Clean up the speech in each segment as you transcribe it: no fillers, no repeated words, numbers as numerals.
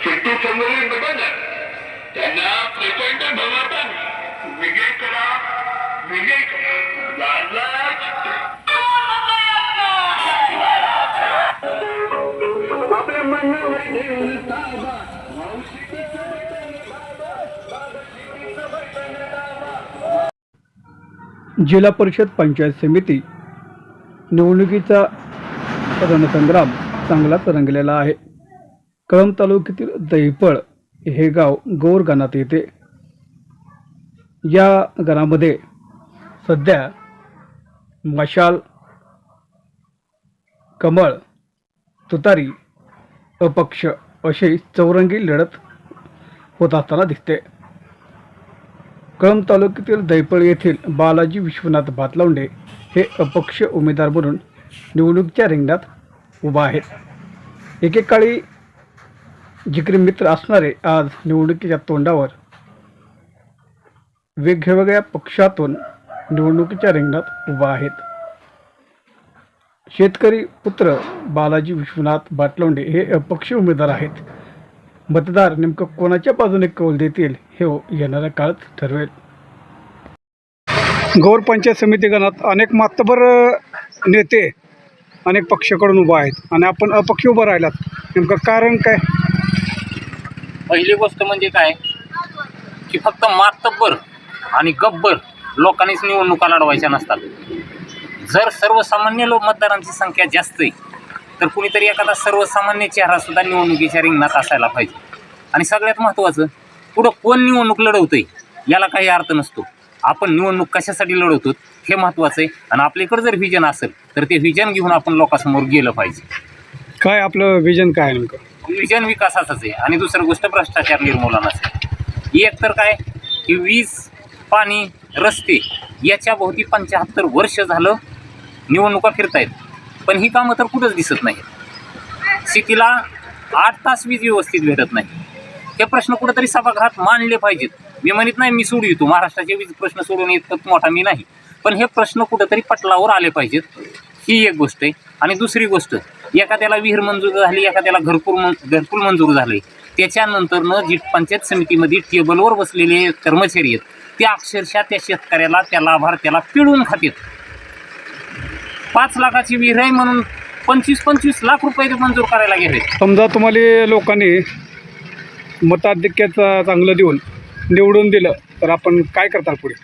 City समोरील बदल त्यांना प्रचंड बहुमताने विजय करा, विजय करा. आपल्या मनामध्ये ताबा जिल्हा परिषद पंचायत समिती निवडणुकीचा रणसंग्राम चांगलाच रंगलेला आहे. कळंब तालुक्यातील दहिपळ हे गाव गौर गणात येते. या गणामध्ये सध्या मशाल, कमळ, तुतारी, अपक्ष अशी चौरंगी लढत होत असताना दिसते. कळंब तालुक्यातील दहिपळ येथील बालाजी विश्वनाथ भातलावंडे हे अपक्ष उमेदवार म्हणून निवडणुकीच्या रिंगणात उभा आहेत. एकेकाळी जिगरी मित्र असणारे आज निवडणुकीच्या तोंडावर वेगवेगळ्या पक्षातून निवडणुकीच्या रिंगणात उभा आहेत. शेतकरी पुत्र बालाजी विश्वनाथ भातलावंडे हे अपक्ष उमेदवार आहेत. मतदार नेमकं कोणाच्या बाजूने कौल देतील हे येणाऱ्या काळात ठरवेल. गौर पंचायत समिती गणात अनेक मातबर नेते अनेक पक्षाकडून उभा आहेत आणि आपण अपक्ष उभं राहिलात, नेमकं कारण काय? पहिली गोष्ट म्हणजे काय की फक्त मातब्बर आणि गब्बर लोकांनीच निवडणुका लढवायच्या नसतात. जर सर्वसामान्य मतदारांची संख्या जास्त आहे तर कुणीतरी एखादा सर्वसामान्य चेहरा सुद्धा निवडणुकीच्या रिंगणात असायला पाहिजे. आणि सगळ्यात महत्त्वाचं, पुढं कोण निवडणूक लढवतंय याला काही अर्थ नसतो. आपण निवडणूक कशासाठी लढवतो हे महत्त्वाचं आहे. आणि आपल्याकडे जर व्हिजन असेल तर ते व्हिजन घेऊन आपण लोकांसमोर गेलं पाहिजे. काय आपलं विजन काय नेमकं? व्हिजन विकासाचंच आहे. आणि दुसरं गोष्ट भ्रष्टाचार निर्मूलनाचं आहे. एक तर काय की वीज, पाणी, रस्ते याच्या भोवती 75 वर्ष झालं निवडणुका फिरतायत, पण ही कामं तर कुठंच दिसत नाही. सिटीला 8 तास वीज व्यवस्थित भेटत नाही. हे प्रश्न कुठंतरी सभागृहात मांडले पाहिजेत. मी म्हणत नाही मी सोडू येतो, महाराष्ट्राचे वीज प्रश्न सोडून इतकं मोठा मी नाही, पण हे प्रश्न कुठंतरी पटलावर आले पाहिजेत. ही एक गोष्ट आहे. आणि दुसरी गोष्ट, एखाद्याला विहीर मंजूर झाली, एखाद्याला घरकुल मंजूर झाले, त्याच्यानंतरनं जी पंचायत समितीमध्ये टेबलवर बसलेले कर्मचारी आहेत ते अक्षरशः त्या शेतकऱ्याला, त्या लाभार्थ्याला पिळून खातात. 5 लाखाची विहीर आहे म्हणून 25-25 लाख रुपये मंजूर करायला गेले. समजा तुम्हाला लोकांनी मताधिक्याचं चांगलं देऊन निवडून दिलं तर आपण काय करता पुढे?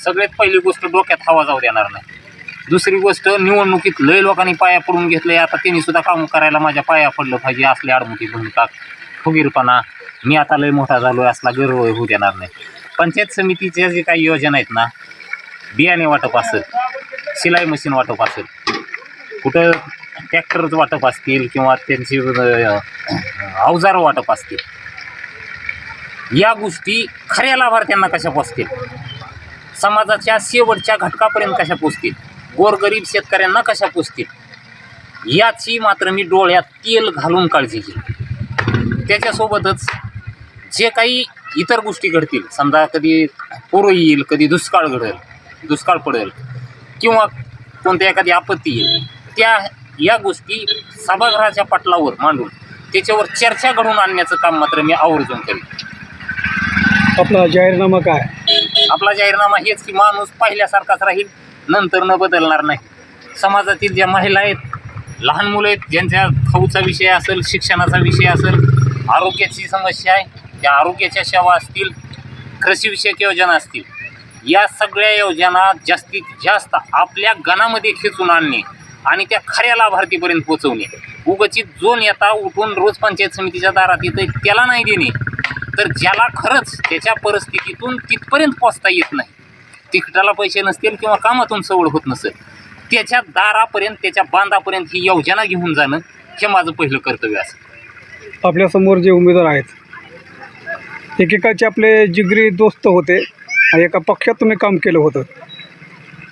सगळ्यात पहिली गोष्ट, डोक्यात हवा जाऊ देणार नाही. दुसरी गोष्ट, निवडणुकीत लय लोकांनी पाया पडून घेतले, आता त्यांनी सुद्धा काम करायला माझ्या पाया पडलं पाहिजे असले आडमुठी भूमिका, फुगीरपणा, मी आता लय मोठा झालो असला गर्व होऊ देणार नाही. पंचायत समितीच्या जे काही योजना आहेत ना, बियाणे वाटप असेल, शिलाई मशीन वाटप असेल, कुठं ट्रॅक्टरचं वाटप असतील किंवा त्यांची अवजारं वाटप असतील, या गोष्टी खऱ्या लाभार्थ्यांना कशा पोचतील, समाजाच्या शेवटच्या घटकापर्यंत कशा पोचतील, गोरगरीब शेतकऱ्यांना कशा पोचतील, याची मात्र मी डोळ्यात तेल घालून काळजी घेईन. त्याच्यासोबतच जे काही इतर गोष्टी घडतील, समजा कधी पूर येईल, कधी दुष्काळ पडेल किंवा कोणत्या एखादी आपत्ती येईल, या गोष्टी सभागृहाच्या पटलावर मांडून त्याच्यावर चर्चा घडवून आणण्याचं काम मात्र मी आवर्जून करेन. आपला जाहीरनामा काय? आपला जाहीरनामा हेच की माणूस पहिल्यासारखाच राहील, नंतर न बदलणार नाही. समाजातील ज्या महिला आहेत, लहान मुलं आहेत, ज्यांच्या खाऊचा विषय असेल, शिक्षणाचा विषय असेल, आरोग्याची समस्या आहे, त्या आरोग्याच्या सेवा असतील, कृषीविषयक योजना असतील, या सगळ्या योजना जास्तीत जास्त आपल्या गणामध्ये खेचून आणणे आणि त्या खऱ्या लाभार्थीपर्यंत पोचवणे. उगचित जो नेता उठून रोज पंचायत समितीच्या दारात येतं त्याला नाही देणे, तर ज्याला खरंच त्याच्या परिस्थितीतून तिथपर्यंत पोचता येत नाही, तिकिटाला पैसे नसतील किंवा कामातून सवड होत नसेल, त्याच्या दारापर्यंत, त्याच्या बांधापर्यंत ही योजना घेऊन जाणं हे माझं पहिलं कर्तव्य असेल. आपल्यासमोर जे उमेदवार आहेत, एकेकाचे आपले जिगरी दोस्त होते आणि एका पक्षात तुम्ही काम केलं होतं,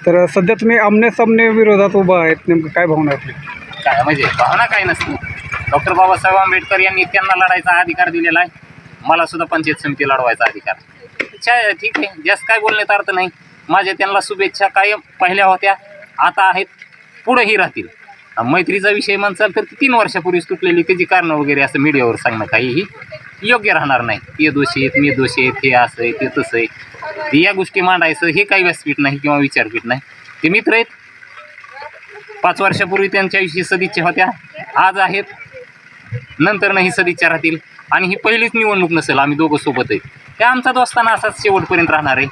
तर सध्या तुम्ही आमने-सामने विरोधात उभा आहेत, नेमकं काय भावना आपली? काय म्हणजे भावना काय नसते. डॉक्टर बाबासाहेब आंबेडकर यांनी त्यांना लढायचा अधिकार दिलेला आहे, मला सुद्धा पंचायत समिती लढवायचा अधिकार. ठीक आहे, जास्त काय बोलण्यात अर्थ नाही. माझ्या त्यांना शुभेच्छा कायम पहिल्या होत्या, आता आहेत, पुढेही राहतील. मैत्रीचा विषय म्हणसाल तर 3 वर्षापूर्वीच तुटलेली त्याची कारणं वगैरे असं मीडियावर सांगणं काहीही योग्य राहणार नाही. ते दोषी आहेत, मी दोषी आहेत, हे असं आहे, ते तसं आहे. ते या गोष्टी मांडायचं हे काही व्यासपीठ नाही किंवा विचारपीठ नाही. ते मित्र आहेत. 5 वर्षापूर्वी त्यांच्याविषयी सदिच्छा होत्या, आज आहेत, नंतर नाही सदिच्छा राहतील. आणि ही पहिलीच निवडणूक नसेल, आम्ही दोघं सोबत आहेत. ते आमचा दोस्ताना असाच शेवटपर्यंत राहणार आहे.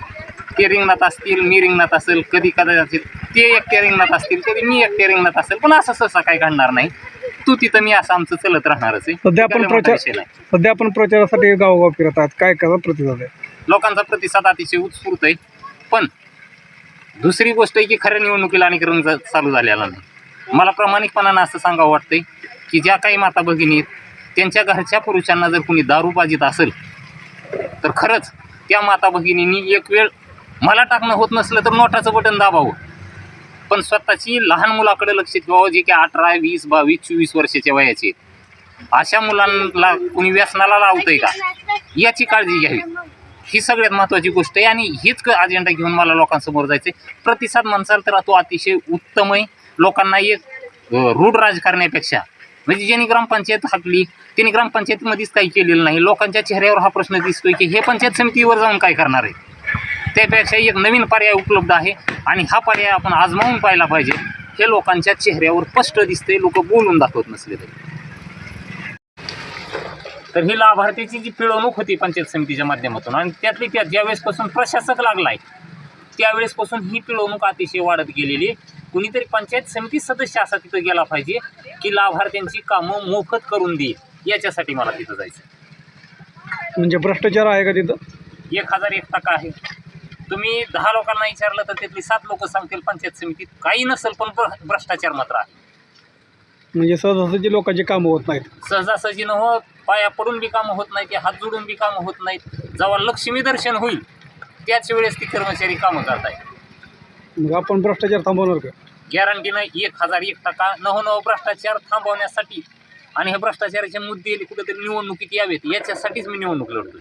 ते रिंगणात असतील, मी रिंगणात असेल, कधी कदाचित ते एकट्या रिंगणात असतील, कधी मी एकट्या रिंगणात असेल, पण असं सहसा काही घडणार नाही. तू तिथं मी असं आमचं चलत राहणारच आहे. सध्या आपण प्रचारासाठी गावोगाव फिरत आहात, काय कसा प्रतिसाद आहे? लोकांचा प्रतिसाद अतिशय उत्स्फूर्त आहे. पण दुसरी गोष्ट आहे की खऱ्या निवडणुकीला अनेकरण चालू झालेला नाही. मला प्रामाणिकपणानं असं सांगावं वाटतंय की ज्या काही माता भगिनी आहेत त्यांच्या घरच्या पुरुषांना जर कोणी दारू पाजित असेल तर खरंच त्या माता भगिनींनी एक वेळ मला टाकणं होत नसलं तर नोटाचं बटन दाबावं, पण स्वतःची लहान मुलाकडे लक्ष ठेवावं, जे की 18, 20, 22, 24 वर्षाच्या वयाचे आहेत. अशा मुलांना कोणी व्यसनाला लावतंय का याची काळजी घ्यावी. ही सगळ्यात महत्त्वाची गोष्ट आहे. आणि हीच अजेंडा घेऊन मला लोकांसमोर जायचं आहे. प्रतिसाद म्हणसाल तर तो अतिशय उत्तम आहे. लोकांना एक रूढ राज करण्यापेक्षा, म्हणजे ज्यांनी ग्रामपंचायत हाकली त्यांनी ग्रामपंचायतीमध्येच काही केलेलं नाही, लोकांच्या चेहऱ्यावर हा प्रश्न दिसतोय की हे पंचायत समितीवर जाऊन काय करणार आहे. त्यापेक्षा एक नवीन पर्याय उपलब्ध आहे आणि हा पर्याय आपण आजमावून पाहिला पाहिजे. हे लोकांच्या चेहऱ्यावर स्पष्ट दिसते, लोक बोलून दाखवत नसले तरी. तर ही लाभार्थीची जी पिळवणूक होती पंचायत समितीच्या माध्यमातून, आणि त्यातली त्यात ज्यावेळेसपासून प्रशासक लागला आहे त्यावेळेसपासून ही पिळवणूक अतिशय वाढत गेलेली. कुणीतरी पंचायत समिती सदस्य असा तिथं गेला पाहिजे की लाभार्थ्यांची कामं मोफत करून देईल, याच्यासाठी मला तिथं जायचं. म्हणजे भ्रष्टाचार आहे का तिथं? 1001% आहे. तुम्ही 10 लोकांना विचारलं तर त्यातली 7 लोक सांगतील पंचायत समितीत काही नसेल, पण भ्रष्टाचार मात्र आहे. म्हणजे सहजासहजी लोकांची कामं होत नाहीत. सहजासहजी न होत, पाया पडून बी कामं होत नाहीत, हात जोडून बी कामं होत नाहीत. जेव्हा लक्ष्मी दर्शन होईल त्याच वेळेस ती कर्मचारी कामं करत आहेत. मग आपण भ्रष्टाचार थांबवणार का? गॅरंटीनं 1001% नवनव भ्रष्टाचार थांबवण्यासाठी आणि हे भ्रष्टाचाराचे मुद्दे कुठेतरी निवडणुकीत यावेत याच्यासाठीच मी निवडणूक लढतो.